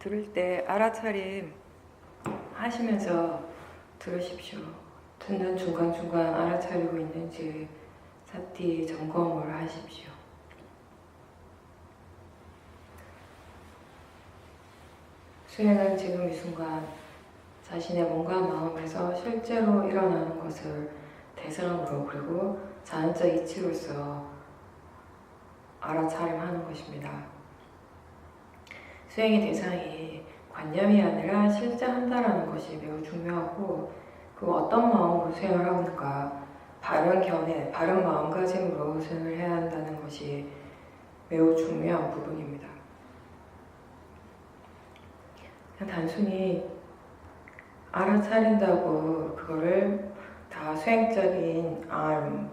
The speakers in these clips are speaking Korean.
들을 때 알아차림 하시면서 들으십시오. 듣는 중간중간 알아차리고 있는지 사티 점검을 하십시오. 수행은 지금 이 순간 자신의 몸과 마음에서 실제로 일어나는 것을 대상으로 그리고 자연적 이치로서 알아차림하는 것입니다. 수행의 대상이 관념이 아니라 실제 한다라는 것이 매우 중요하고, 그 어떤 마음으로 수행을 하는가, 바른 견해, 바른 마음가짐으로 수행을 해야 한다는 것이 매우 중요한 부분입니다. 그냥 단순히 알아차린다고 그거를 다 수행적인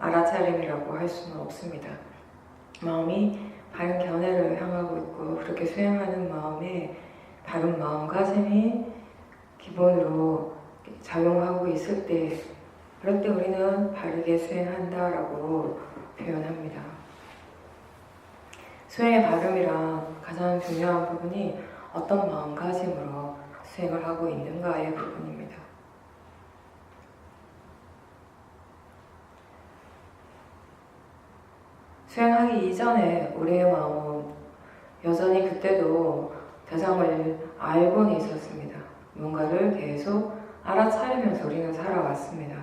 알아차림이라고 할 수는 없습니다. 마음이 바른 견해를 향하고 있고 그렇게 수행하는 마음에 바른 마음가짐이 기본으로 작용하고 있을 때, 그럴 때 우리는 바르게 수행한다라고 표현합니다. 수행의 바름이랑 가장 중요한 부분이 어떤 마음가짐으로 수행을 하고 있는가의 부분입니다. 수행하기 이전에 우리의 마음은 여전히 그때도 대상을 알고는 있었습니다. 뭔가를 계속 알아차리면서 우리는 살아왔습니다.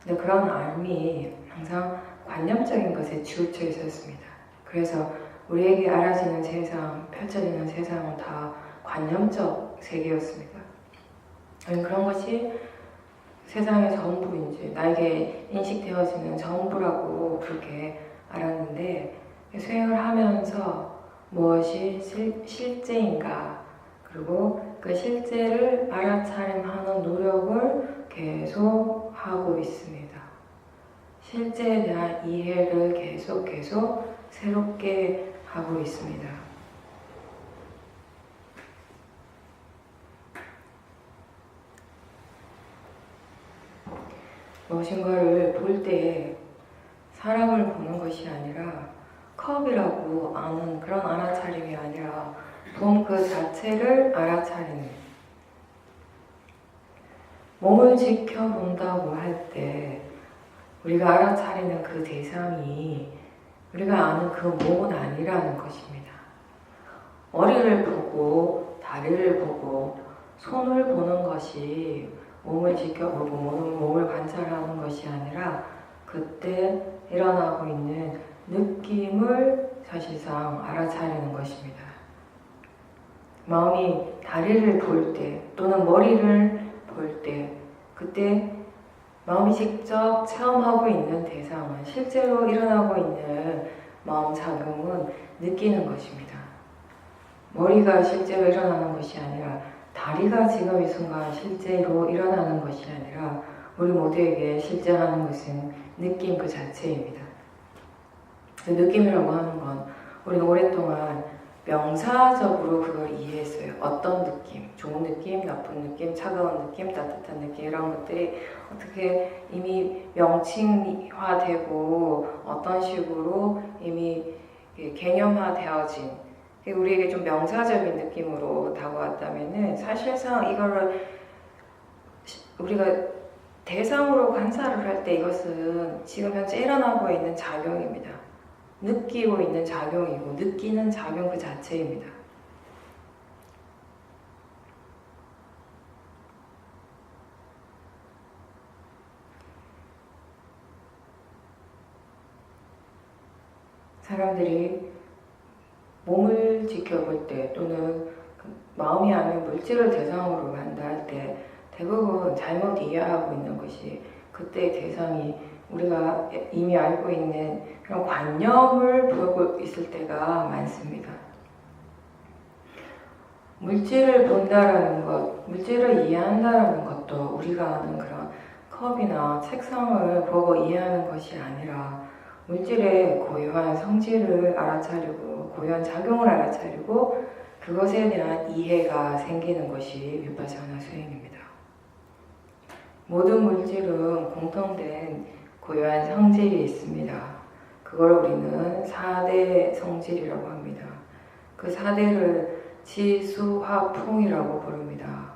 근데 그런 알미 항상 관념적인 것에 치우쳐 있었습니다. 그래서 우리에게 알아지는 세상, 펼쳐지는 세상은 다 관념적 세계였습니다. 그런 것이 세상의 전부인지, 나에게 인식되어지는 전부라고 그렇게 알았는데, 수행을 하면서 무엇이 실제인가, 그리고 그 실제를 알아차림하는 노력을 계속 하고 있습니다. 실제에 대한 이해를 계속 새롭게 하고 있습니다. 무엇인가를 볼 때 사람을 보는 것이 아니라 컵이라고 아는 그런 알아차림이 아니라 봄 그 자체를 알아차리는, 몸을 지켜본다고 할 때 우리가 알아차리는 그 대상이 우리가 아는 그 몸은 아니라는 것입니다. 머리를 보고 다리를 보고 손을 보는 것이 몸을 지켜보고 몸을 관찰하는 것이 아니라 그때 일어나고 있는 느낌을 사실상 알아차리는 것입니다. 마음이 다리를 볼 때 또는 머리를 볼 때, 그때 마음이 직접 체험하고 있는 대상은, 실제로 일어나고 있는 마음 작용은 느끼는 것입니다. 머리가 실제로 일어나는 것이 아니라, 다리가 지금 이 순간 실제로 일어나는 것이 아니라 우리 모두에게 실제 하는 것은 느낌 그 자체입니다. 그 느낌이라고 하는 건 우리는 오랫동안 명사적으로 그걸 이해했어요. 어떤 느낌, 좋은 느낌, 나쁜 느낌, 차가운 느낌, 따뜻한 느낌, 이런 것들이 어떻게 이미 명칭화되고 어떤 식으로 이미 개념화되어진, 우리에게 좀 명사적인 느낌으로 다가왔다면은 사실상 이거를 우리가 대상으로 관찰을 할 때 이것은 지금 현재 일어나고 있는 작용입니다. 느끼고 있는 작용이고 느끼는 작용 그 자체입니다. 사람들이 몸을 지켜볼 때 또는 마음이 아닌 물질을 대상으로 한다 할 때 대부분 잘못 이해하고 있는 것이, 그때의 대상이 우리가 이미 알고 있는 그런 관념을 보고 있을 때가 많습니다. 물질을 본다라는 것, 물질을 이해한다라는 것도 우리가 아는 그런 컵이나 책상을 보고 이해하는 것이 아니라 물질의 고유한 성질을 알아차리고 고유한 작용을 알아차리고 그것에 대한 이해가 생기는 것이 비파샤나 수행입니다. 모든 물질은 공통된 고유한 성질이 있습니다. 그걸 우리는 4대 성질이라고 합니다. 그 4대를 지수화풍이라고 부릅니다.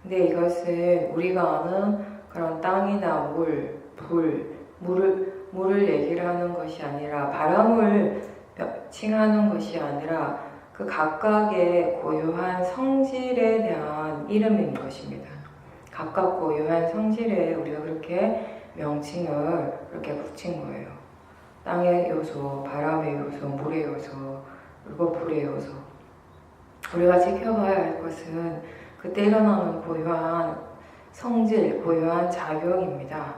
근데 이것은 우리가 아는 그런 땅이나 물, 불, 물을 얘기를 하는 것이 아니라 바람을 칭하는 것이 아니라 그 각각의 고유한 성질에 대한 이름인 것입니다. 각각 고유한 성질에 우리가 그렇게 명칭을 그렇게 붙인 거예요. 땅의 요소, 바람의 요소, 물의 요소, 그리고 불의 요소. 우리가 지켜봐야 할 것은 그때 일어나는 고유한 성질, 고유한 작용입니다.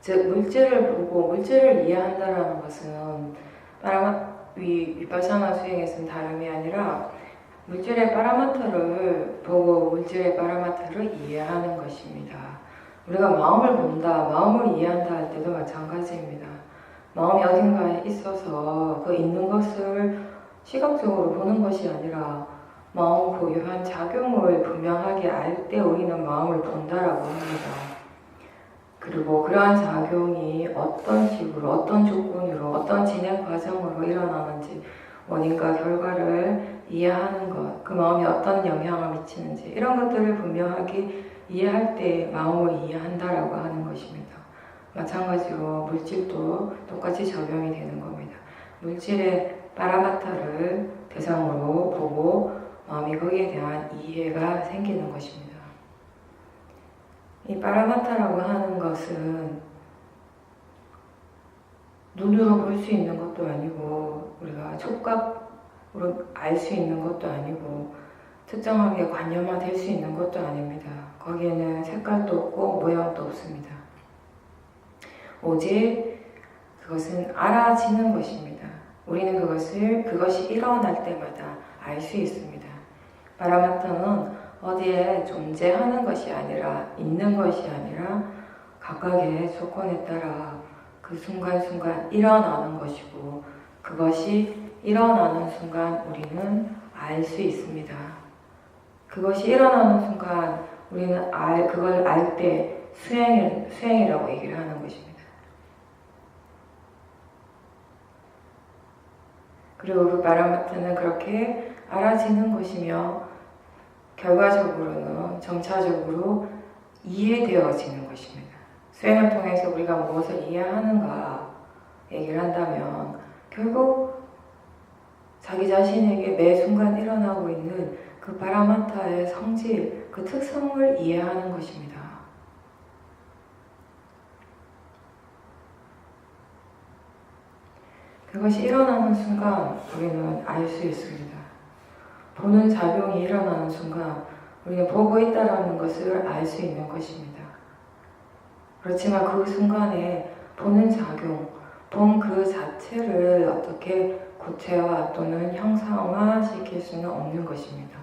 즉 물질을 보고 물질을 이해한다는 것은 위파사나 수행에서는 다름이 아니라 물질의 파라마터를 보고 물질의 파라마터를 이해하는 것입니다. 우리가 마음을 본다, 마음을 이해한다 할 때도 마찬가지입니다. 마음이 어딘가에 있어서 그 있는 것을 시각적으로 보는 것이 아니라 마음 고유한 작용을 분명하게 알 때 우리는 마음을 본다라고 합니다. 그리고 그러한 작용이 어떤 식으로, 어떤 조건으로, 어떤 진행 과정으로 일어나는지 원인과 결과를 이해하는 것, 그 마음이 어떤 영향을 미치는지 이런 것들을 분명하게 이해할 때 마음을 이해한다라고 하는 것입니다. 마찬가지로 물질도 똑같이 적용이 되는 겁니다. 물질의 파라마타를 대상으로 보고 마음이 거기에 대한 이해가 생기는 것입니다. 이 파라마타라고 하는 것은 눈으로 볼 수 있는 것도 아니고 우리가 촉각으로 알 수 있는 것도 아니고 특정하게 관념화될 수 있는 것도 아닙니다. 거기에는 색깔도 없고 모양도 없습니다. 오직 그것은 알아지는 것입니다. 우리는 그것이 일어날 때마다 알 수 있습니다. 파라마타는 어디에 존재하는 것이 아니라 있는 것이 아니라 각각의 조건에 따라 그 순간순간 일어나는 것이고 그것이 일어나는 순간 우리는 알 수 있습니다. 그것이 일어나는 순간 우리는 그걸 알 때 수행이라고 얘기를 하는 것입니다. 그리고 그 파라마타는 그렇게 알아지는 것이며 결과적으로는 점차적으로 이해되어지는 것입니다. 수행을 통해서 우리가 무엇을 이해하는가 얘기를 한다면 결국 자기 자신에게 매 순간 일어나고 있는 그 파라마타의 성질, 그 특성을 이해하는 것입니다. 그것이 일어나는 순간 우리는 알 수 있습니다. 보는 작용이 일어나는 순간 우리는 보고 있다는 것을 알 수 있는 것입니다. 그렇지만 그 순간에 보는 작용, 본 그 자체를 어떻게 구체화 또는 형상화 시킬 수는 없는 것입니다.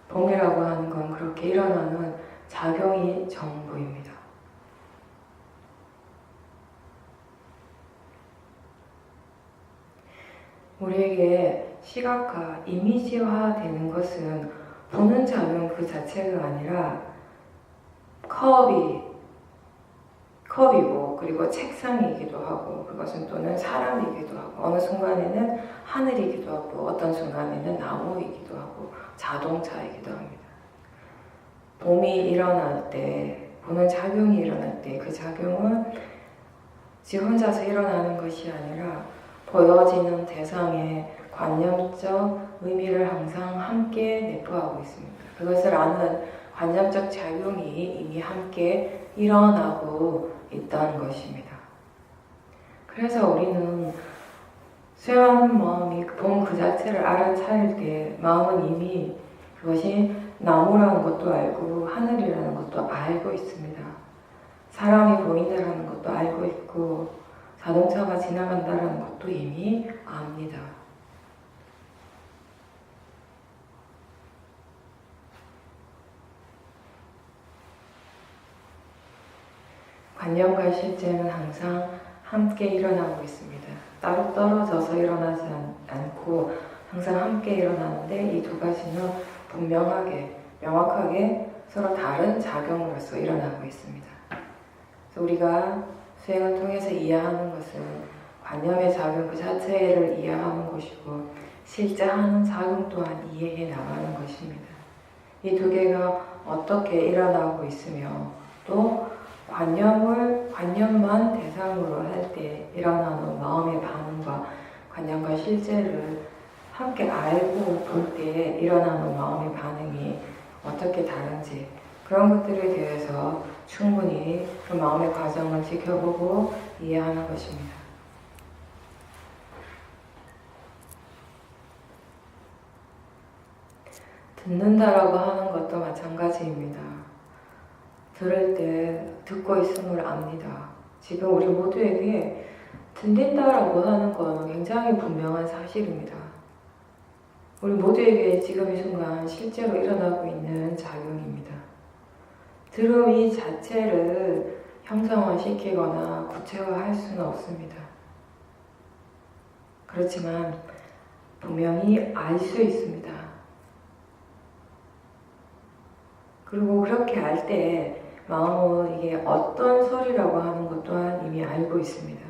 봄이라고 하는 건 그렇게 일어나는 작용이 전부입니다. 우리에게 시각화, 이미지화 되는 것은 보는 작용 그 자체가 아니라 컵이고 그리고 책상이기도 하고 그것은 또는 사람이기도 하고 어느 순간에는 하늘이기도 하고 어떤 순간에는 나무이기도 하고 자동차이기도 합니다. 봄이 일어날 때 보는 작용이 일어날 때 그 작용은 지 혼자서 일어나는 것이 아니라 보여지는 대상의 관념적 의미를 항상 함께 내포하고 있습니다. 그것을 아는 관념적 작용이 이미 함께 일어나고 있다는 것입니다. 그래서 우리는 수행하는 마음이 본 그 자체를 알아차릴 때 마음은 이미 그것이 나무라는 것도 알고 하늘이라는 것도 알고 있습니다. 사람이 보인다라는 것도 알고 있고 자동차가 지나간다라는 것도 이미 압니다. 관념과 실제는 항상 함께 일어나고 있습니다. 따로 떨어져서 일어나지 않고 항상 함께 일어나는데 이 두 가지는 분명하게, 명확하게 서로 다른 작용으로서 일어나고 있습니다. 그래서 우리가 수행을 통해서 이해하는 것은 관념의 작용 그 자체를 이해하는 것이고 실제 하는 작용 또한 이해해 나가는 것입니다. 이 두 개가 어떻게 일어나고 있으며 또 관념만 대상으로 할 때 일어나는 마음의 반응과 관념과 실제를 함께 알고 볼 때 일어나는 마음의 반응이 어떻게 다른지 그런 것들에 대해서 충분히 그 마음의 과정을 지켜보고 이해하는 것입니다. 듣는다라고 하는 것도 마찬가지입니다. 들을 때 듣고 있음을 압니다. 지금 우리 모두에게 들린다라고 하는 건 굉장히 분명한 사실입니다. 우리 모두에게 지금 이 순간 실제로 일어나고 있는 작용입니다. 들음이 자체를 형상화시키거나 구체화할 수는 없습니다. 그렇지만 분명히 알 수 있습니다. 그리고 그렇게 알 때 마음은 이게 어떤 소리라고 하는 것 또한 이미 알고 있습니다.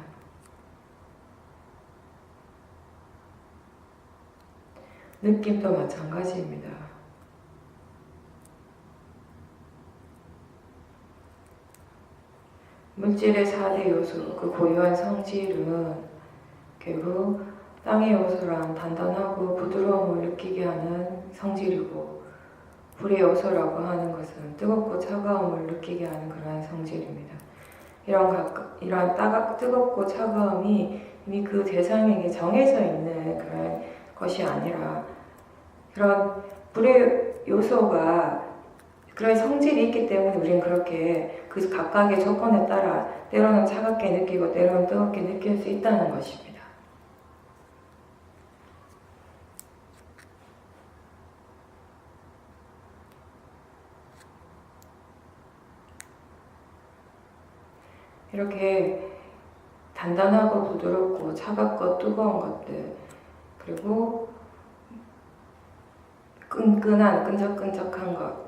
느낌도 마찬가지입니다. 물질의 4대 요소, 그 고유한 성질은 결국 땅의 요소란 단단하고 부드러움을 느끼게 하는 성질이고 불의 요소라고 하는 것은 뜨겁고 차가움을 느끼게 하는 그러한 성질입니다. 이러한 뜨겁고 차가움이 이미 그 대상에게 정해져 있는 그런 것이 아니라 그런 불의 요소가 그런 성질이 있기 때문에 우리는 그렇게 그 각각의 조건에 따라 때로는 차갑게 느끼고 때로는 뜨겁게 느낄 수 있다는 것입니다. 이렇게 단단하고 부드럽고 차갑고 뜨거운 것들 그리고 끈끈한 끈적끈적한 것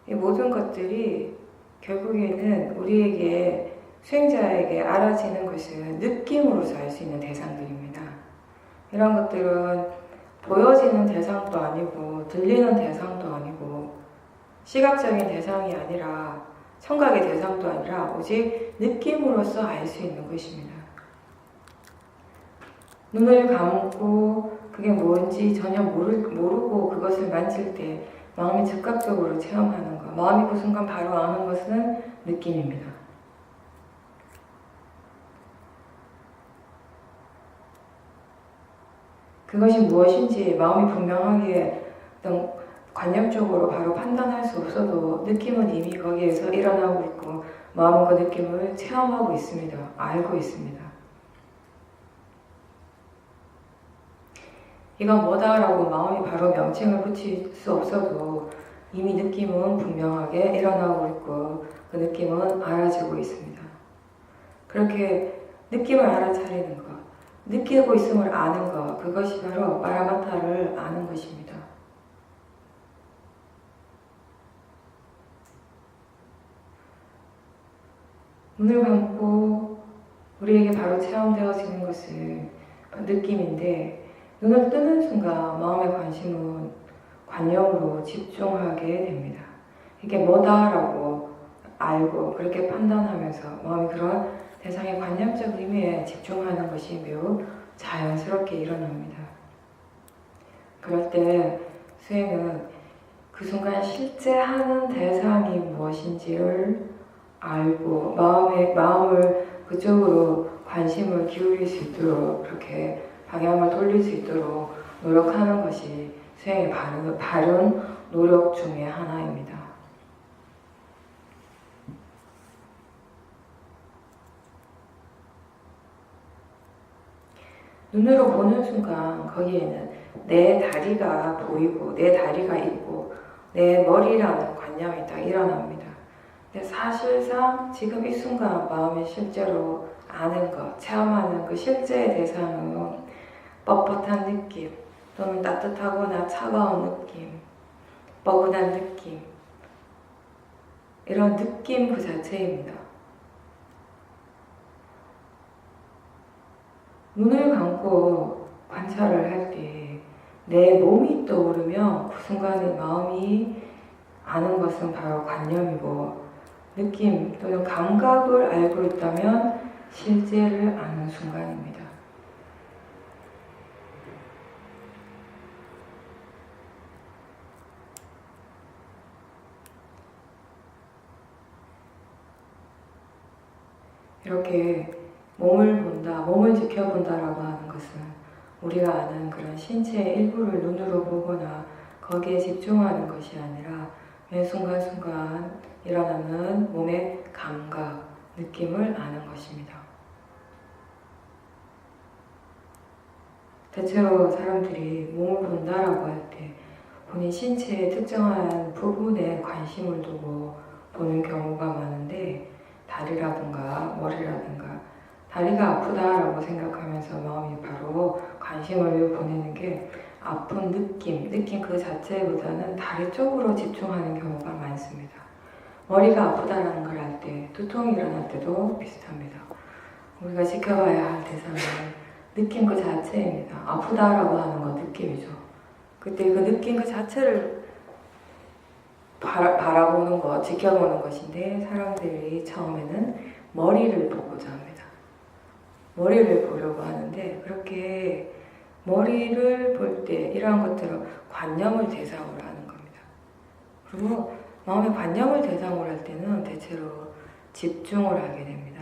이 모든 것들이 결국에는 우리에게 수행자에게 알아지는 것은 느낌으로서 알 수 있는 대상들입니다. 이런 것들은 보여지는 대상도 아니고 들리는 대상도 아니고 시각적인 대상이 아니라 청각의 대상도 아니라 오직 느낌으로서 알 수 있는 것입니다. 눈을 감고 그게 뭔지 전혀 모르고 그것을 만질 때 마음이 즉각적으로 체험하는 것, 마음이 그 순간 바로 아는 것은 느낌입니다. 그것이 무엇인지 마음이 분명하게 어떤 관념적으로 바로 판단할 수 없어도 느낌은 이미 거기에서 일어나고 있고 마음은 그 느낌을 체험하고 있습니다. 알고 있습니다. 이건 뭐다라고 마음이 바로 명칭을 붙일 수 없어도 이미 느낌은 분명하게 일어나고 있고 그 느낌은 알아지고 있습니다. 그렇게 느낌을 알아차리는 것, 느끼고 있음을 아는 것, 그것이 바로 파라마타를 아는 것입니다. 눈을 감고 우리에게 바로 체험되어지는 것은 느낌인데 눈을 뜨는 순간 마음의 관심은 관념으로 집중하게 됩니다. 이게 뭐다라고 알고 그렇게 판단하면서 마음이 그런 대상의 관념적 의미에 집중하는 것이 매우 자연스럽게 일어납니다. 그럴 때 수행은 그 순간 실제 하는 대상이 무엇인지를 알고 마음을 그쪽으로 관심을 기울일 수 있도록 그렇게 방향을 돌릴 수 있도록 노력하는 것이 수행의 바른 노력 중의 하나입니다. 눈으로 보는 순간 거기에는 내 다리가 보이고 내 다리가 있고 내 머리라는 관념이 딱 일어납니다. 근데 사실상 지금 이 순간 마음이 실제로 아는 것, 체험하는 그 실제의 대상은 뻣뻣한 느낌 또는 따뜻하거나 차가운 느낌, 뻐근한 느낌 이런 느낌 그 자체입니다. 눈을 감고 관찰을 할 때 내 몸이 떠오르면 그 순간에 마음이 아는 것은 바로 관념이고, 느낌 또는 감각을 알고 있다면 실제를 아는 순간입니다. 이렇게 몸을 본다, 몸을 지켜본다라고 하는 것은 우리가 아는 그런 신체의 일부를 눈으로 보거나 거기에 집중하는 것이 아니라 매 순간순간 일어나는 몸의 감각, 느낌을 아는 것입니다. 대체로 사람들이 몸을 본다라고 할 때 본인 신체의 특정한 부분에 관심을 두고 보는 경우가 많은데, 다리라든가 머리라든가, 다리가 아프다라고 생각하면서 마음이 바로 관심을 보내는 게 아픈 느낌 그 자체보다는 다리 쪽으로 집중하는 경우가 많습니다. 머리가 아프다라는 걸 알 때, 두통이 일어날 때도 비슷합니다. 우리가 지켜봐야 할 대상은 느낌 그 자체입니다. 아프다라고 하는 건 느낌이죠. 그때 그 느낌 그 자체를 바라보는 것, 지켜보는 것인데, 사람들이 처음에는 머리를 보고자 합니다. 머리를 보려고 하는데, 그렇게 머리를 볼 때 이러한 것들은 관념을 대상으로 하는 겁니다. 그리고 마음의 관념을 대상으로 할 때는 대체로 집중을 하게 됩니다.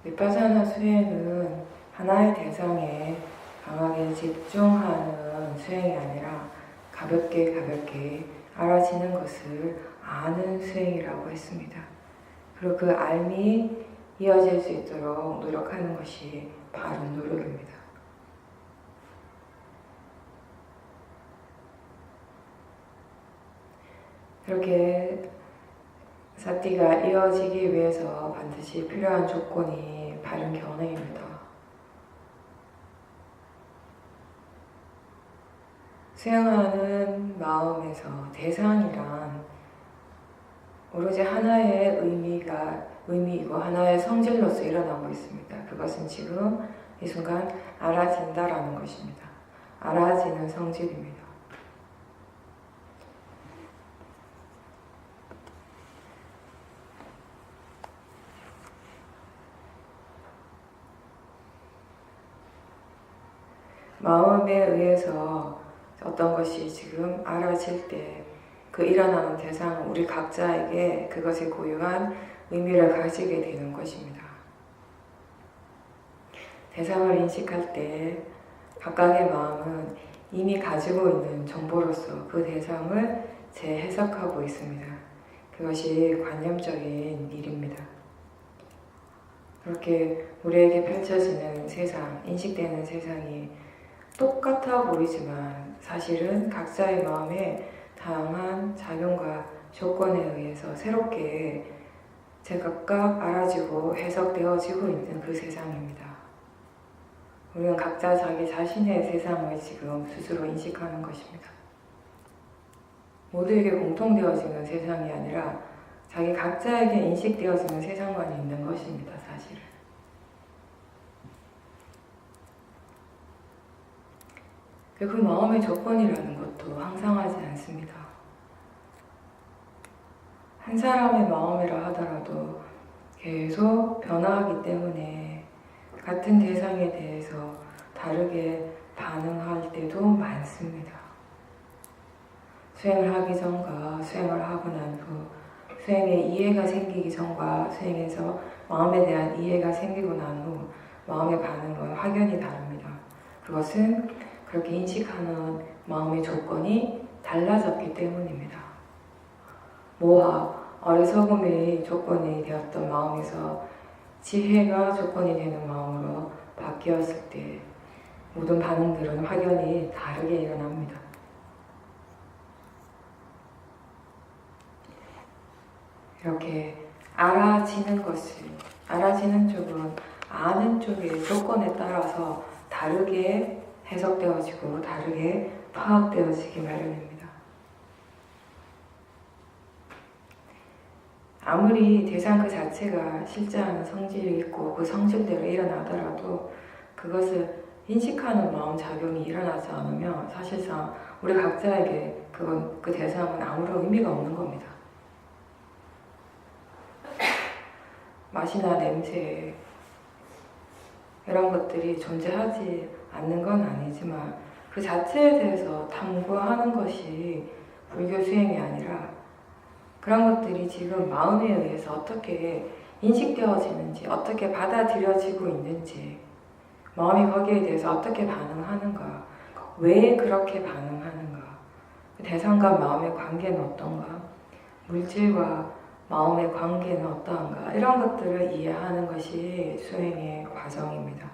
비파사나 수행은 하나의 대상에 강하게 집중하는 수행이 아니라 가볍게 알아지는 것을 아는 수행이라고 했습니다. 그리고 그 알미 이어질 수 있도록 노력하는 것이 바른 노력입니다. 이렇게 사티가 이어지기 위해서 반드시 필요한 조건이 바른 견해입니다. 수행하는 마음에서 대상이란 오로지 하나의 의미이고 하나의 성질로서 일어나고 있습니다. 그것은 지금 이 순간 알아진다라는 것입니다. 알아지는 성질입니다. 마음에 의해서 어떤 것이 지금 알아질 때 그 일어나는 대상은 우리 각자에게 그것이 고유한 의미를 가지게 되는 것입니다. 대상을 인식할 때 각각의 마음은 이미 가지고 있는 정보로서 그 대상을 재해석하고 있습니다. 그것이 관념적인 일입니다. 그렇게 우리에게 펼쳐지는 세상, 인식되는 세상이 똑같아 보이지만 사실은 각자의 마음에 다양한 작용과 조건에 의해서 새롭게 제각각 알아지고 해석되어지고 있는 그 세상입니다. 우리는 각자 자기 자신의 세상을 지금 스스로 인식하는 것입니다. 모두에게 공통되어지는 세상이 아니라 자기 각자에게 인식되어지는 세상만 있는 것입니다, 사실은. 그 마음의 조건이라는 것도 항상하지 않습니다. 한 사람의 마음이라 하더라도 계속 변화하기 때문에 같은 대상에 대해서 다르게 반응할 때도 많습니다. 수행을 하기 전과 수행을 하고 난 후, 수행에 이해가 생기기 전과 수행에서 마음에 대한 이해가 생기고 난 후 마음의 반응은 확연히 다릅니다. 그것은 그렇게 인식하는 마음의 조건이 달라졌기 때문입니다. 모하, 어리석음의 조건이 되었던 마음에서 지혜가 조건이 되는 마음으로 바뀌었을 때 모든 반응들은 확연히 다르게 일어납니다. 이렇게 알아지는 쪽은 아는 쪽의 조건에 따라서 다르게 해석되어지고 다르게 파악되어지기 마련입니다. 아무리 대상 그 자체가 실제하는 성질이 있고 그 성질대로 일어나더라도 그것을 인식하는 마음작용이 일어나지 않으면 사실상 우리 각자에게 그 대상은 아무런 의미가 없는 겁니다. 맛이나 냄새 이런 것들이 존재하지 않는 건 아니지만 그 자체에 대해서 탐구하는 것이 불교 수행이 아니라 그런 것들이 지금 마음에 의해서 어떻게 인식되어지는지, 어떻게 받아들여지고 있는지, 마음이 거기에 대해서 어떻게 반응하는가, 왜 그렇게 반응하는가, 대상과 마음의 관계는 어떤가, 물질과 마음의 관계는 어떠한가, 이런 것들을 이해하는 것이 수행의 과정입니다.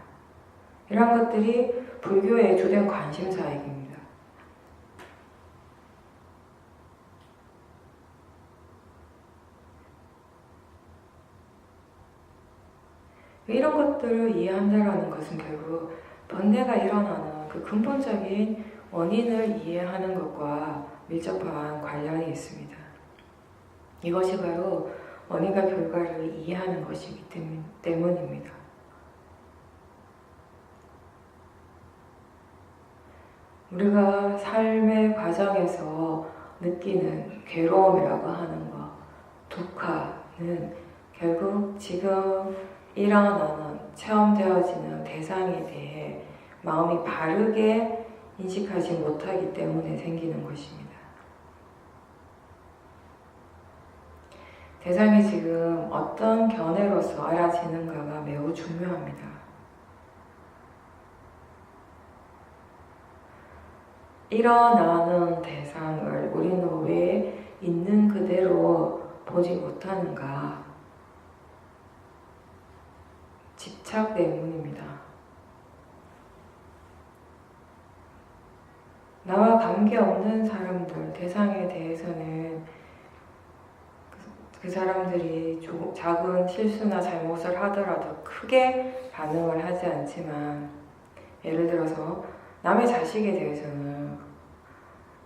이런 것들이 불교의 주된 관심사역입니다. 이런 것들을 이해한다는 것은 결국 번뇌가 일어나는 그 근본적인 원인을 이해하는 것과 밀접한 관련이 있습니다. 이것이 바로 원인과 결과를 이해하는 것이기 때문입니다. 우리가 삶의 과정에서 느끼는 괴로움이라고 하는 것, 두카는 결국 지금 일어나는, 체험되어지는 대상에 대해 마음이 바르게 인식하지 못하기 때문에 생기는 것입니다. 대상이 지금 어떤 견해로서 알아지는가가 매우 중요합니다. 일어나는 대상을 우리는 왜 있는 그대로 보지 못하는가? 집착 때문입니다. 나와 관계없는 사람들, 대상에 대해서는 그 사람들이 작은 실수나 잘못을 하더라도 크게 반응을 하지 않지만, 예를 들어서 남의 자식에 대해서는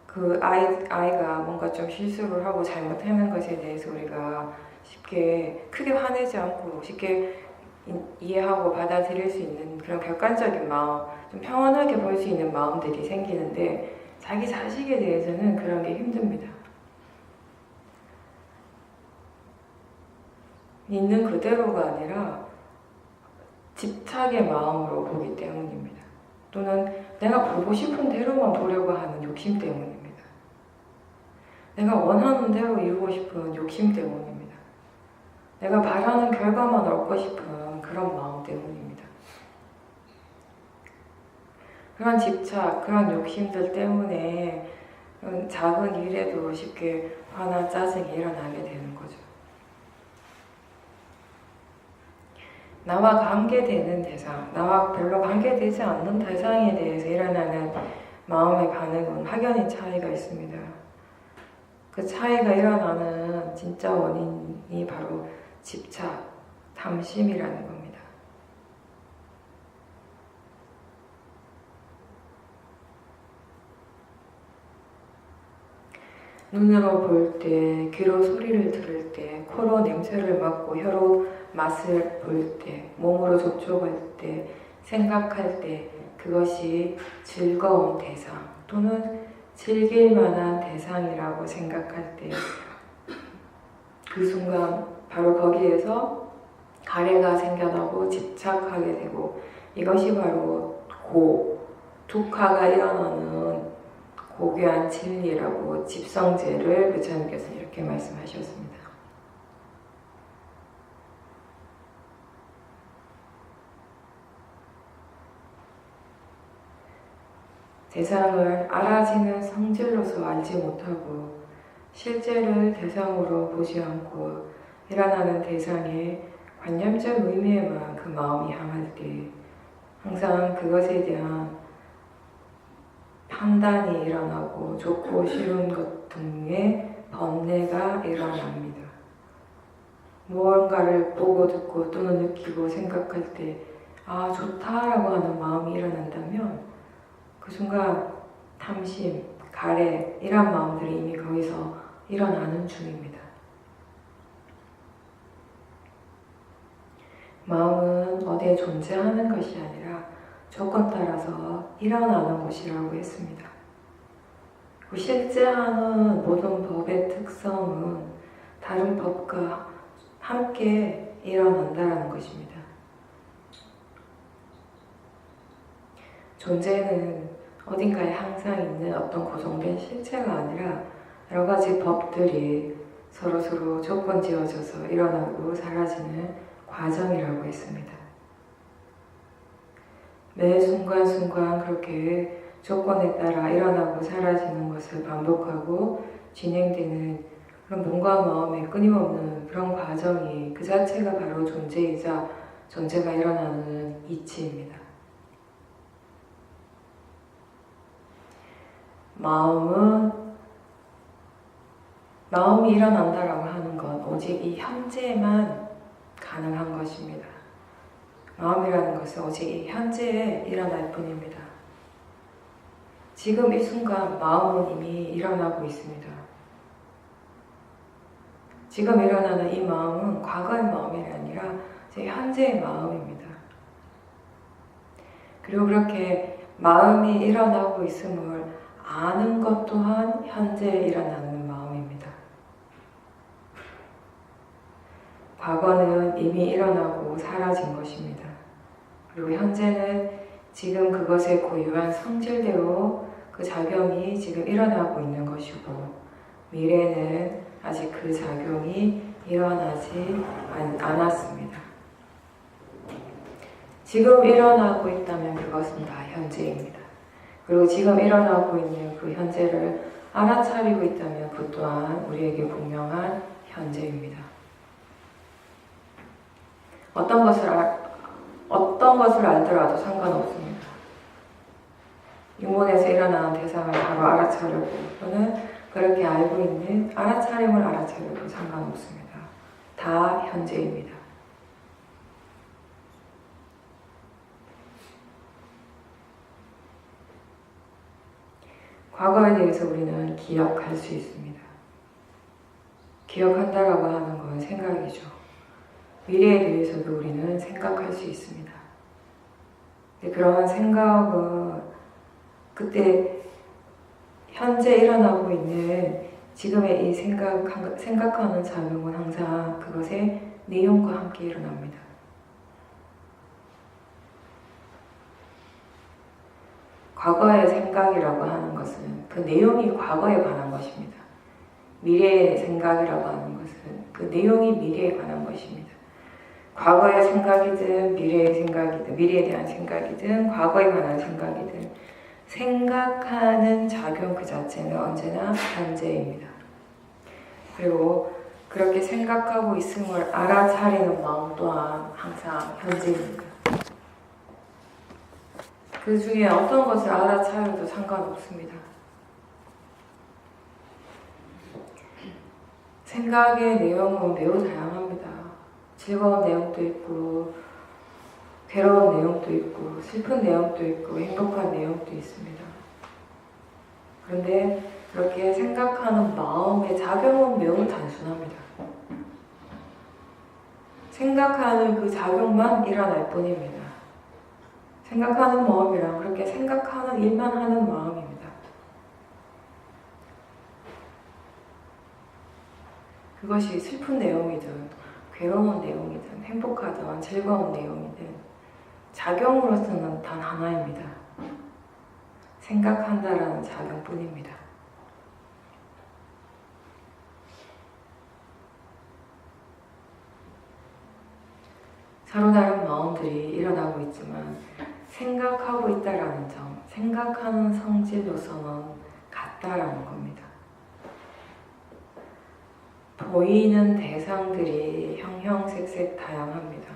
그 아이가 뭔가 좀 실수를 하고 잘못하는 것에 대해서 우리가 쉽게 크게 화내지 않고 쉽게 이해하고 받아들일 수 있는 그런 객관적인 마음, 좀 평온하게 볼 수 있는 마음들이 생기는데 자기 자식에 대해서는 그런 게 힘듭니다. 있는 그대로가 아니라 집착의 마음으로 보기 때문입니다. 또는 내가 보고 싶은 대로만 보려고 하는 욕심 때문입니다. 내가 원하는 대로 이루고 싶은 욕심 때문입니다. 내가 바라는 결과만 얻고 싶은 그런 마음 때문입니다. 그런 집착, 그런 욕심들 때문에 작은 일에도 쉽게 화나 짜증이 일어나게 되는 거죠. 나와 관계되는 대상, 나와 별로 관계되지 않는 대상에 대해서 일어나는 마음의 반응은 확연히 차이가 있습니다. 그 차이가 일어나는 진짜 원인이 바로 집착, 탐심이라는 겁니다. 눈으로 볼 때, 귀로 소리를 들을 때, 코로 냄새를 맡고 혀로 맛을 볼 때, 몸으로 접촉할 때, 생각할 때 그것이 즐거운 대상 또는 즐길 만한 대상이라고 생각할 때 그 순간 바로 거기에서 가래가 생겨나고 집착하게 되고 이것이 바로 두카가 일어나는 고귀한 진리라고 집성제를 부처님께서 이렇게 말씀하셨습니다. 대상을 알아지는 성질로서 알지 못하고 실제를 대상으로 보지 않고 일어나는 대상의 관념적 의미에만 그 마음이 향할 때 항상 그것에 대한 판단이 일어나고 좋고 싫은 것 등의 번뇌가 일어납니다. 무언가를 보고 듣고 또는 느끼고 생각할 때 아 좋다라고 하는 마음이 일어난다면 그 순간 탐심, 가래 이런 마음들이 이미 거기서 일어나는 중입니다. 마음은 어디에 존재하는 것이 아니라 조건 따라서 일어나는 것이라고 했습니다. 실제하는 모든 법의 특성은 다른 법과 함께 일어난다는 것입니다. 존재는 어딘가에 항상 있는 어떤 고정된 실체가 아니라 여러 가지 법들이 서로 조건 지어져서 일어나고 사라지는 과정이라고 했습니다. 매 순간순간 그렇게 조건에 따라 일어나고 사라지는 것을 반복하고 진행되는 그런 몸과 마음의 끊임없는 그런 과정이 그 자체가 바로 존재이자 존재가 일어나는 이치입니다. 마음이 일어난다라고 하는 건 오직 이 현재에만 가능한 것입니다. 마음이라는 것은 오직 이 현재에 일어날 뿐입니다. 지금 이 순간 마음은 이미 일어나고 있습니다. 지금 일어나는 이 마음은 과거의 마음이 아니라 제 현재의 마음입니다. 그리고 그렇게 마음이 일어나고 있음을 아는 것 또한 현재에 일어나는 마음입니다. 과거는 이미 일어나고 사라진 것입니다. 그리고 현재는 지금 그것의 고유한 성질대로 그 작용이 지금 일어나고 있는 것이고, 미래는 아직 그 작용이 일어나지 않았습니다. 지금 일어나고 있다면 그것은 다 현재입니다. 그리고 지금 일어나고 있는 그 현재를 알아차리고 있다면 그 또한 우리에게 분명한 현재입니다. 어떤 것을 알더라도 상관없습니다. 육문에서 일어나는 대상을 바로 알아차려고 또는 그렇게 알고 있는 알아차림을 알아차려도 상관없습니다. 다 현재입니다. 과거에 대해서 우리는 기억할 수 있습니다. 기억한다라고 하는 건 생각이죠. 미래에 대해서도 우리는 생각할 수 있습니다. 근데 그러한 생각은 그때 현재 일어나고 있는 지금의 이 생각하는 작용은 항상 그것의 내용과 함께 일어납니다. 과거의 생각이라고 하는 것은 그 내용이 과거에 관한 것입니다. 미래의 생각이라고 하는 것은 그 내용이 미래에 관한 것입니다. 과거의 생각이든 미래의 생각이든 미래에 대한 생각이든 과거에 관한 생각이든 생각하는 작용 그 자체는 언제나 현재입니다. 그리고 그렇게 생각하고 있음을 알아차리는 마음 또한 항상 현재입니다. 그 중에 어떤 것을 알아차려도 상관없습니다. 생각의 내용은 매우 다양합니다. 즐거운 내용도 있고 괴로운 내용도 있고 슬픈 내용도 있고 행복한 내용도 있습니다. 그런데 그렇게 생각하는 마음의 작용은 매우 단순합니다. 생각하는 그 작용만 일어날 뿐입니다. 생각하는 마음이란 그렇게 생각하는 일만 하는 마음입니다. 그것이 슬픈 내용이든 괴로운 내용이든 행복하든 즐거운 내용이든 작용으로서는 단 하나입니다. 생각한다라는 작용뿐입니다. 서로 다른 마음들이 일어나고 있지만 생각하고 있다라는 점, 생각하는 성질로서는 같다라는 겁니다. 보이는 대상들이 형형색색 다양합니다.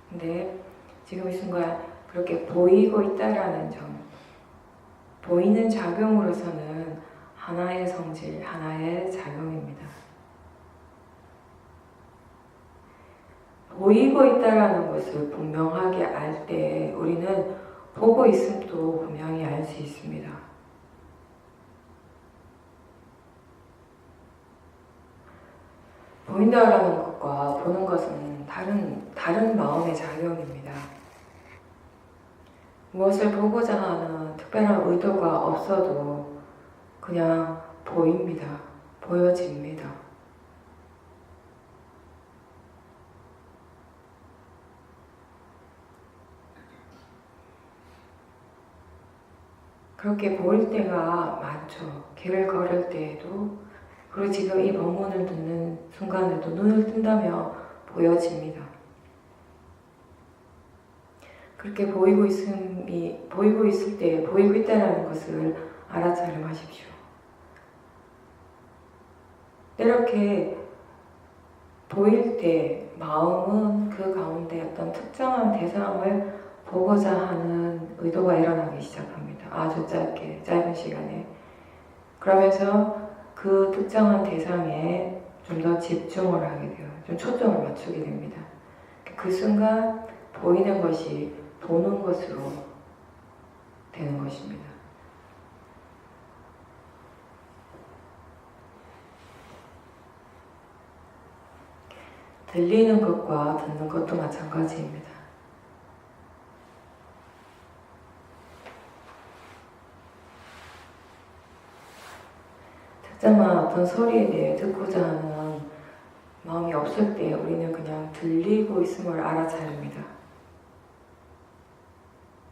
근데 지금 이 순간 그렇게 보이고 있다라는 점, 보이는 작용으로서는 하나의 성질, 하나의 작용입니다. 보이고 있다라는 것을 분명하게 알 때 우리는 보고 있음도 분명히 알 수 있습니다. 보인다라는 것과 보는 것은 다른 마음의 작용입니다. 무엇을 보고자 하는 특별한 의도가 없어도 그냥 보입니다. 보여집니다. 그렇게 보일 때가 많죠. 길을 걸을 때에도, 그리고 지금 이 법문을 듣는 순간에도 눈을 뜬다면 보여집니다. 그렇게 보이고 있을 때 보이고 있다는 것을 알아차림하십시오. 이렇게 보일 때 마음은 그 가운데 어떤 특정한 대상을 보고자 하는 의도가 일어나기 시작합니다. 아주 짧은 시간에. 그러면서 그 특정한 대상에 좀 더 집중을 하게 돼요. 좀 초점을 맞추게 됩니다. 그 순간 보이는 것이 보는 것으로 되는 것입니다. 들리는 것과 듣는 것도 마찬가지입니다. 특정한 어떤 소리에 대해 듣고자 하는 마음이 없을 때 우리는 그냥 들리고 있음을 알아차립니다.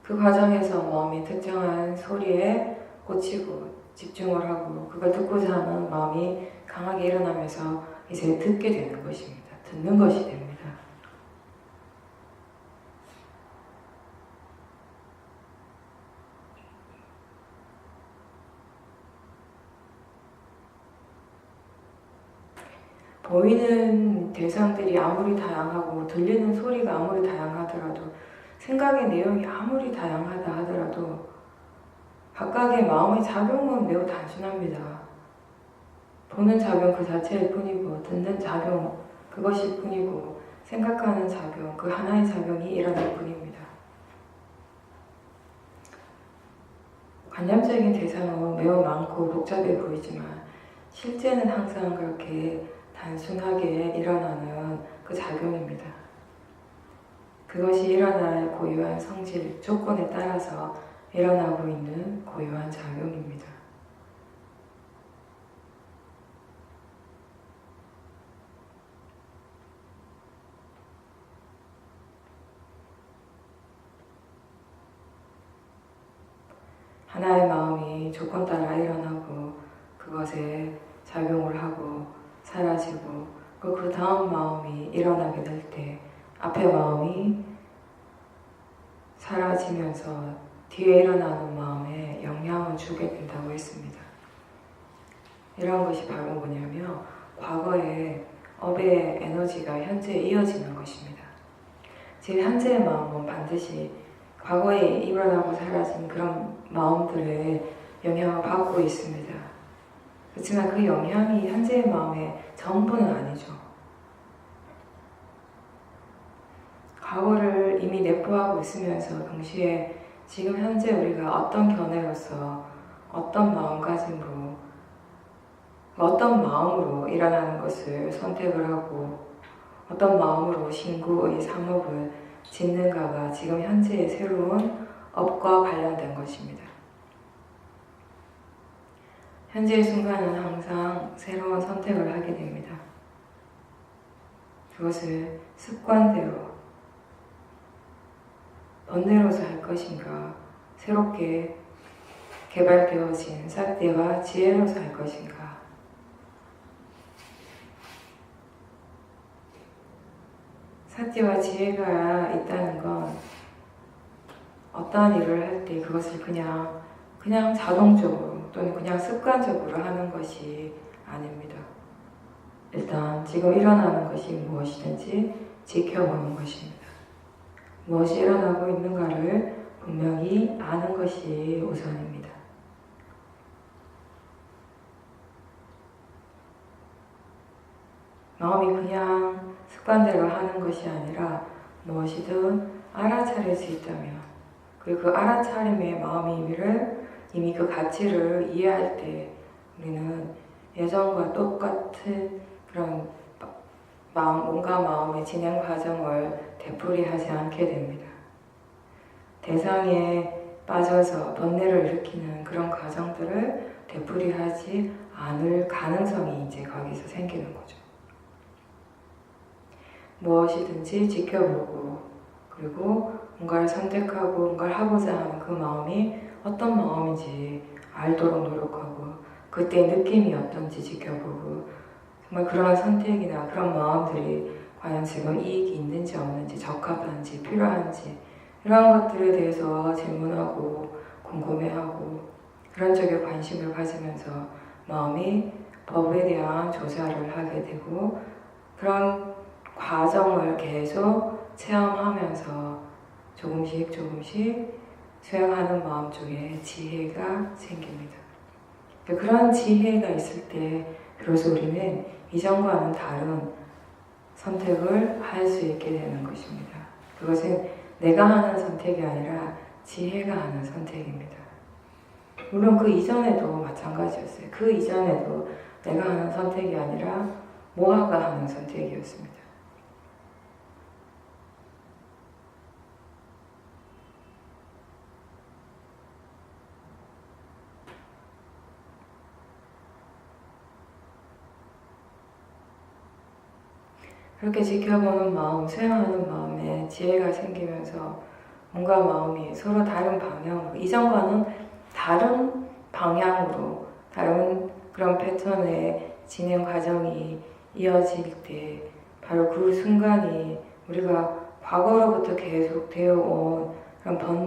그 과정에서 마음이 특정한 소리에 꽂히고 집중을 하고 그걸 듣고자 하는 마음이 강하게 일어나면서 이제 듣게 되는 것입니다. 듣는 것이 됩니다. 보이는 대상들이 아무리 다양하고 들리는 소리가 아무리 다양하더라도 생각의 내용이 아무리 다양하다 하더라도 각각의 마음의 작용은 매우 단순합니다. 보는 작용 그 자체일 뿐이고 듣는 작용 그것일 뿐이고 생각하는 작용 그 하나의 작용이 일어날 뿐입니다. 관념적인 대상은 매우 많고 복잡해 보이지만 실제는 항상 그렇게 단순하게 일어나는 그 작용입니다. 그것이 일어날 고유한 성질, 조건에 따라서 일어나고 있는 고유한 작용입니다. 하나의 마음이 조건 따라 일어나고 그것에 작용을 하고 사라지고 그 다음 마음이 일어나게 될 때 앞의 마음이 사라지면서 뒤에 일어나는 마음에 영향을 주게 된다고 했습니다. 이런 것이 바로 뭐냐면 과거의 업의 에너지가 현재에 이어지는 것입니다. 제 현재의 마음은 반드시 과거에 일어나고 사라진 그런 마음들의 영향을 받고 있습니다. 그렇지만 그 영향이 현재의 마음의 전부는 아니죠. 과거를 이미 내포하고 있으면서 동시에 지금 현재 우리가 어떤 견해로서 어떤 마음가짐으로 어떤 마음으로 일어나는 것을 선택을 하고 어떤 마음으로 신구의 상업을 짓는가가 지금 현재의 새로운 업과 관련된 것입니다. 현재의 순간은 항상 새로운 선택을 하게 됩니다. 그것을 습관대로 번뇌로서 할 것인가 새롭게 개발되어진 삿대와 지혜로서 할 것인가 삿대와 지혜가 있다는 건 어떠한 일을 할 때 그것을 그냥 자동적으로 또는 그냥 습관적으로 하는 것이 아닙니다. 일단 지금 일어나는 것이 무엇이든지 지켜보는 것입니다. 무엇이 일어나고 있는가를 분명히 아는 것이 우선입니다. 마음이 그냥 습관대로 하는 것이 아니라 무엇이든 알아차릴 수 있다면 그리고 그 알아차림의 마음의 이미 그 가치를 이해할 때 우리는 예전과 똑같은 그런 몸과 마음의 진행 과정을 되풀이하지 않게 됩니다. 대상에 빠져서 번뇌를 일으키는 그런 과정들을 되풀이하지 않을 가능성이 이제 거기서 생기는 거죠. 무엇이든지 지켜보고 그리고 뭔가를 선택하고 뭔가를 하고자 하는 그 마음이 어떤 마음인지 알도록 노력하고 그때 느낌이 어떤지 지켜보고 정말 그런 선택이나 그런 마음들이 과연 지금 이익이 있는지 없는지 적합한지 필요한지 이런 것들에 대해서 질문하고 궁금해하고 그런 쪽에 관심을 가지면서 마음이 법에 대한 조사를 하게 되고 그런 과정을 계속 체험하면서 조금씩 수행하는 마음 쪽에 지혜가 생깁니다. 그런 지혜가 있을 때 비로소 우리는 이전과는 다른 선택을 할 수 있게 되는 것입니다. 그것은 내가 하는 선택이 아니라 지혜가 하는 선택입니다. 물론 그 이전에도 마찬가지였어요. 그 이전에도 내가 하는 선택이 아니라 모아가 하는 선택이었습니다. 그렇게 지켜보는 마음, 수행하는 마음에 지혜가 생기면서 뭔가 마음이 서로 다른 방향으로, 이전과는 다른 방향으로, 다른 그런 패턴의 진행 과정이 이어질 때 바로 그 순간이 우리가 과거로부터 계속 되어온 그런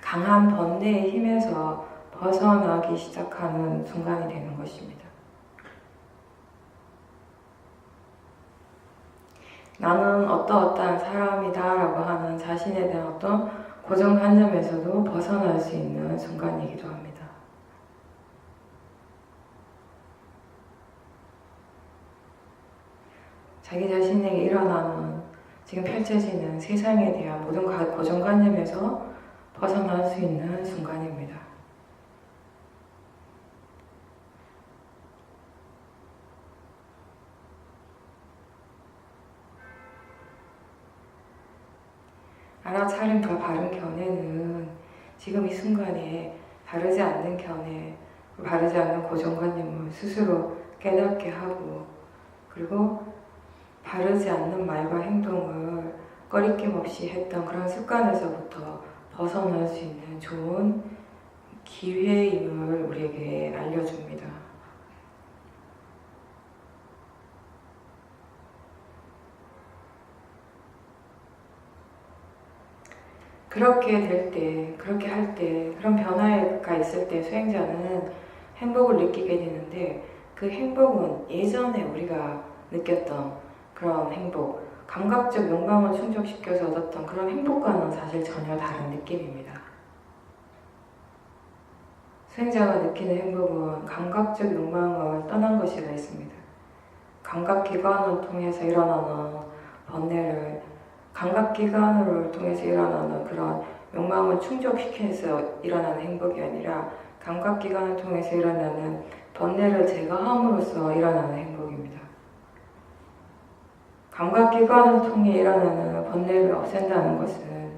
강한 번뇌의 힘에서 벗어나기 시작하는 순간이 되는 것입니다. 나는 어떠어떠한 사람이다 라고 하는 자신에 대한 어떤 고정관념에서도 벗어날 수 있는 순간이기도 합니다. 자기 자신에게 일어나는 지금 펼쳐지는 세상에 대한 모든 고정관념에서 벗어날 수 있는 순간입니다. 알아차림과 바른 견해는 지금 이 순간에 바르지 않는 견해, 바르지 않는 고정관념을 스스로 깨닫게 하고 그리고 바르지 않는 말과 행동을 꺼리낌 없이 했던 그런 습관에서부터 벗어날 수 있는 좋은 기회임을 우리에게 알려줍니다. 그렇게 될 때, 그렇게 할 때, 그런 변화가 있을 때 수행자는 행복을 느끼게 되는데 그 행복은 예전에 우리가 느꼈던 그런 행복, 감각적 욕망을 충족시켜서 얻었던 그런 행복과는 사실 전혀 다른 느낌입니다. 수행자가 느끼는 행복은 감각적 욕망을 떠난 것이라 했습니다. 감각기관을 통해서 일어나는 번뇌를 감각기관을 통해서 일어나는 그런 욕망을 충족시켜서 일어나는 행복이 아니라 감각기관을 통해서 일어나는 번뇌를 제거함으로써 일어나는 행복입니다. 감각기관을 통해 일어나는 번뇌를 없앤다는 것은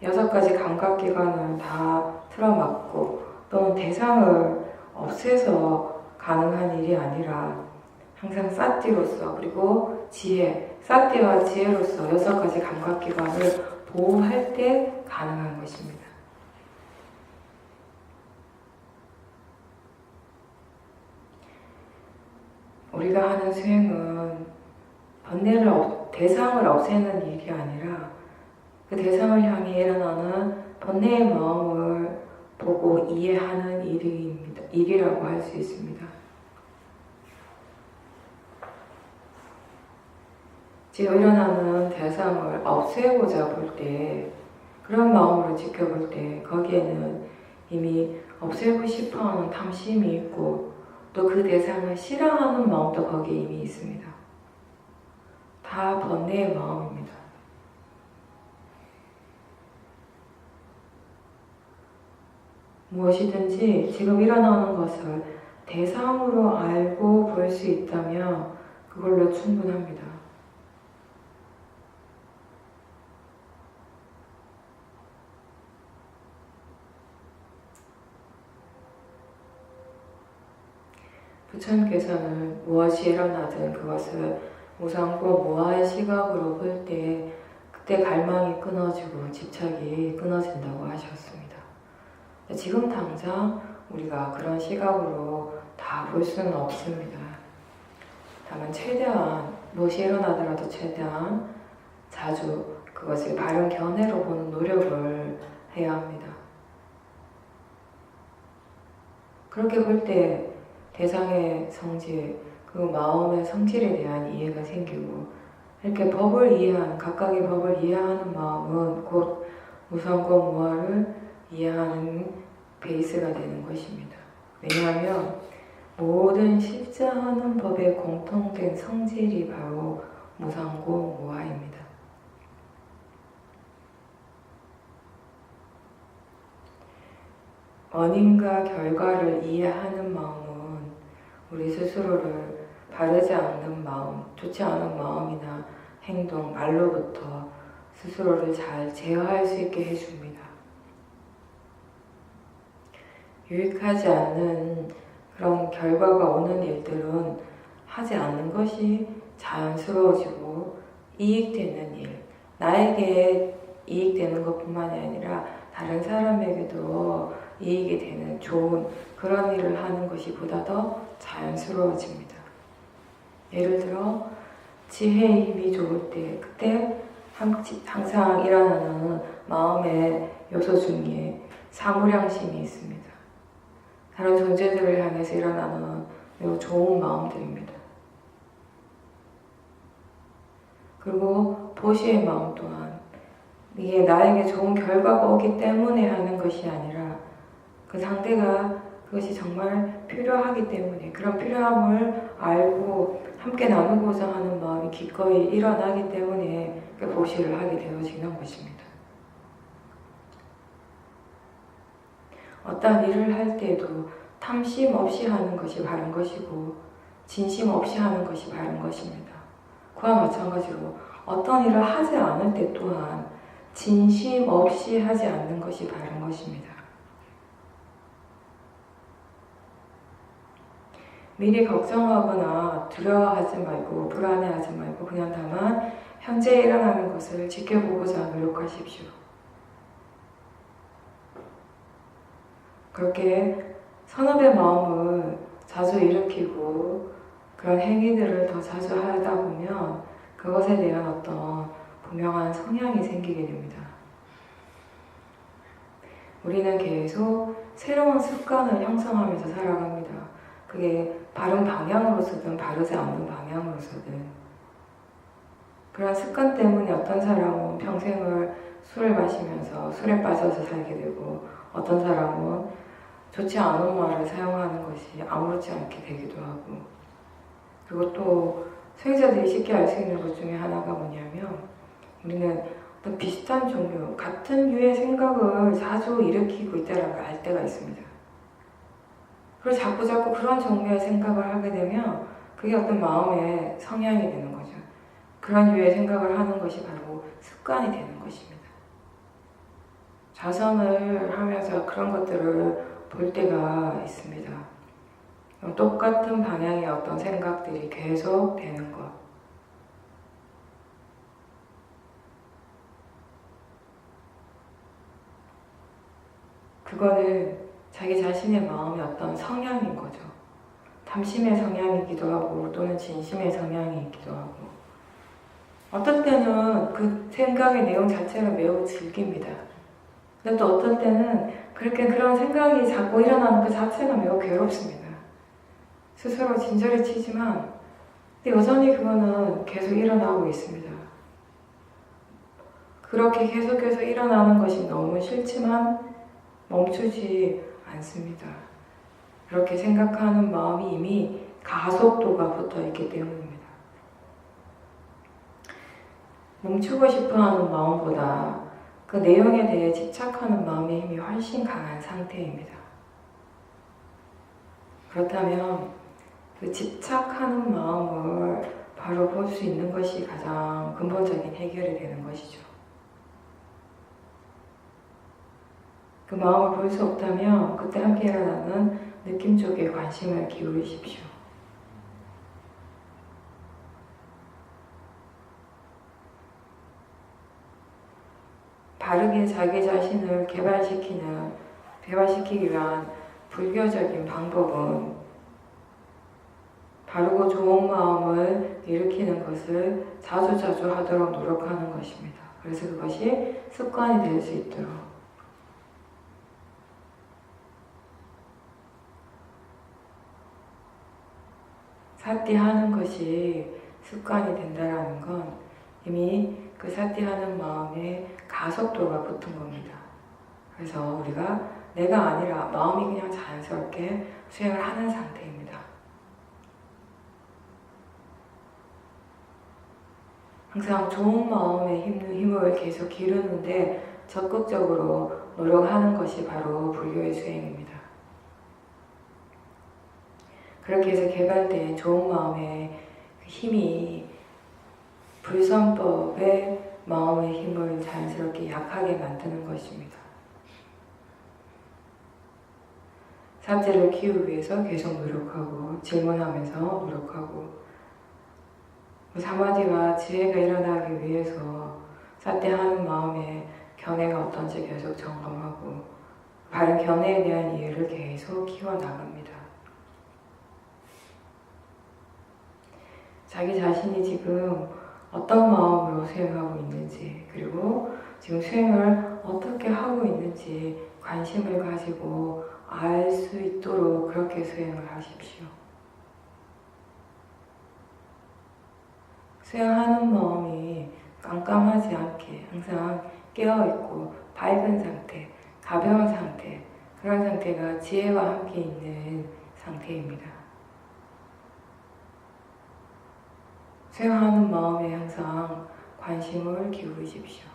6가지 감각기관을 다 틀어막고 또는 대상을 없애서 가능한 일이 아니라 항상 사띠로서 그리고 지혜, 사띠와 지혜로서 6가지 감각기관을 보호할 때 가능한 것입니다. 우리가 하는 수행은 대상을 없애는 일이 아니라 그 대상을 향해 일어나는 번뇌의 마음을 보고 이해하는 일이라고 할 수 있습니다. 지금 일어나는 대상을 없애고자 볼 때, 그런 마음으로 지켜볼 때 거기에는 이미 없애고 싶어하는 탐심이 있고 또 그 대상을 싫어하는 마음도 거기에 이미 있습니다. 다 번뇌의 마음입니다. 무엇이든지 지금 일어나는 것을 대상으로 알고 볼 수 있다면 그걸로 충분합니다. 부처님께서는 무엇이 일어나든 그것을 무상고 무아의 시각으로 볼 때 그때 갈망이 끊어지고 집착이 끊어진다고 하셨습니다. 지금 당장 우리가 그런 시각으로 다 볼 수는 없습니다. 다만 최대한 무엇이 일어나더라도 최대한 자주 그것을 바른 견해로 보는 노력을 해야 합니다. 그렇게 볼 때 대상의 성질, 그 마음의 성질에 대한 이해가 생기고 이렇게 법을 이해하는, 각각의 법을 이해하는 마음은 곧 무상고 무아를 이해하는 베이스가 되는 것입니다. 왜냐하면 모든 실자하는 법의 공통된 성질이 바로 무상고 무아입니다. 원인과 결과를 이해하는 마음은 우리 스스로를 바르지 않는 마음, 좋지 않은 마음이나 행동, 말로부터 스스로를 잘 제어할 수 있게 해줍니다. 유익하지 않는 그런 결과가 오는 일들은 하지 않는 것이 자연스러워지고 이익되는 일, 나에게 이익되는 것뿐만이 아니라 다른 사람에게도 이익이 되는 좋은 그런 일을 하는 것이 보다 더 자연스러워집니다. 예를 들어 지혜의 힘이 좋을 때 그때 항상 일어나는 마음의 요소 중에 사무량심이 있습니다. 다른 존재들을 향해서 일어나는 매우 좋은 마음들입니다. 그리고 보시의 마음 또한 이게 나에게 좋은 결과가 오기 때문에 하는 것이 아니라 그 상대가 그것이 정말 필요하기 때문에 그런 필요함을 알고 함께 나누고자 하는 마음이 기꺼이 일어나기 때문에 그 보시를 하게 되어지는 것입니다. 어떤 일을 할 때에도 탐심 없이 하는 것이 바른 것이고 진심 없이 하는 것이 바른 것입니다. 그와 마찬가지로 어떤 일을 하지 않을 때 또한 진심 없이 하지 않는 것이 바른 것입니다. 미리 걱정하거나 두려워하지 말고 불안해하지 말고 그냥 다만 현재 일어나는 것을 지켜보고자 노력하십시오. 그렇게 선업의 마음을 자주 일으키고 그런 행위들을 더 자주 하다 보면 그것에 대한 어떤 분명한 성향이 생기게 됩니다. 우리는 계속 새로운 습관을 형성하면서 살아갑니다. 그게 바른 방향으로서든 바르지 않는 방향으로서든 그런 습관 때문에 어떤 사람은 평생을 술을 마시면서 술에 빠져서 살게 되고 어떤 사람은 좋지 않은 말을 사용하는 것이 아무렇지 않게 되기도 하고 그리고 또 수행자들이 쉽게 알 수 있는 것 중에 하나가 뭐냐면 우리는 어떤 비슷한 종류, 같은 류의 생각을 자주 일으키고 있다는 걸 알 때가 있습니다. 그리고 자꾸 그런 종류의 생각을 하게 되면 그게 어떤 마음의 성향이 되는 거죠. 그런 류의 생각을 하는 것이 바로 습관이 되는 것입니다. 자선을 하면서 그런 것들을 볼 때가 있습니다. 똑같은 방향의 어떤 생각들이 계속 되는 것. 그거는 자기 자신의 마음의 어떤 성향인 거죠. 탐심의 성향이기도 하고 또는 진심의 성향이기도 하고 어떨 때는 그 생각의 내용 자체를 매우 즐깁니다. 근데 또 어떨 때는 그렇게 그런 생각이 자꾸 일어나는 그 자체가 매우 괴롭습니다. 스스로 진저리 치지만 근데 여전히 그거는 계속 일어나고 있습니다. 그렇게 계속해서 일어나는 것이 너무 싫지만 멈추지 않습니다. 그렇게 생각하는 마음이 이미 가속도가 붙어 있기 때문입니다. 멈추고 싶어 하는 마음보다 그 내용에 대해 집착하는 마음의 힘이 훨씬 강한 상태입니다. 그렇다면 그 집착하는 마음을 바로 볼 수 있는 것이 가장 근본적인 해결이 되는 것이죠. 그 마음을 볼 수 없다면 그때 함께 일어나는 느낌 쪽에 관심을 기울이십시오. 바르게 자기 자신을 개발시키기 위한 불교적인 방법은 바르고 좋은 마음을 일으키는 것을 자주자주 하도록 노력하는 것입니다. 그래서 그것이 습관이 될 수 있도록. 사띠하는 것이 습관이 된다는 건 이미 그 사띠하는 마음에 가속도가 붙은 겁니다. 그래서 우리가 내가 아니라 마음이 그냥 자연스럽게 수행을 하는 상태입니다. 항상 좋은 마음의 힘을 계속 기르는데 적극적으로 노력하는 것이 바로 불교의 수행입니다. 그렇게 해서 개발된 좋은 마음의 힘이 불선법의 마음의 힘을 자연스럽게 약하게 만드는 것입니다. 삽재를 키우기 위해서 계속 노력하고 질문하면서 노력하고 사마디와 지혜가 일어나기 위해서 사띠하는 마음의 견해가 어떤지 계속 점검하고 바른 견해에 대한 이해를 계속 키워나갑니다. 자기 자신이 지금 어떤 마음으로 수행하고 있는지 그리고 지금 수행을 어떻게 하고 있는지 관심을 가지고 알 수 있도록 그렇게 수행을 하십시오. 수행하는 마음이 깜깜하지 않게 항상 깨어있고 밝은 상태, 가벼운 상태, 그런 상태가 지혜와 함께 있는 상태입니다. 수행하는 마음에 항상 관심을 기울이십시오.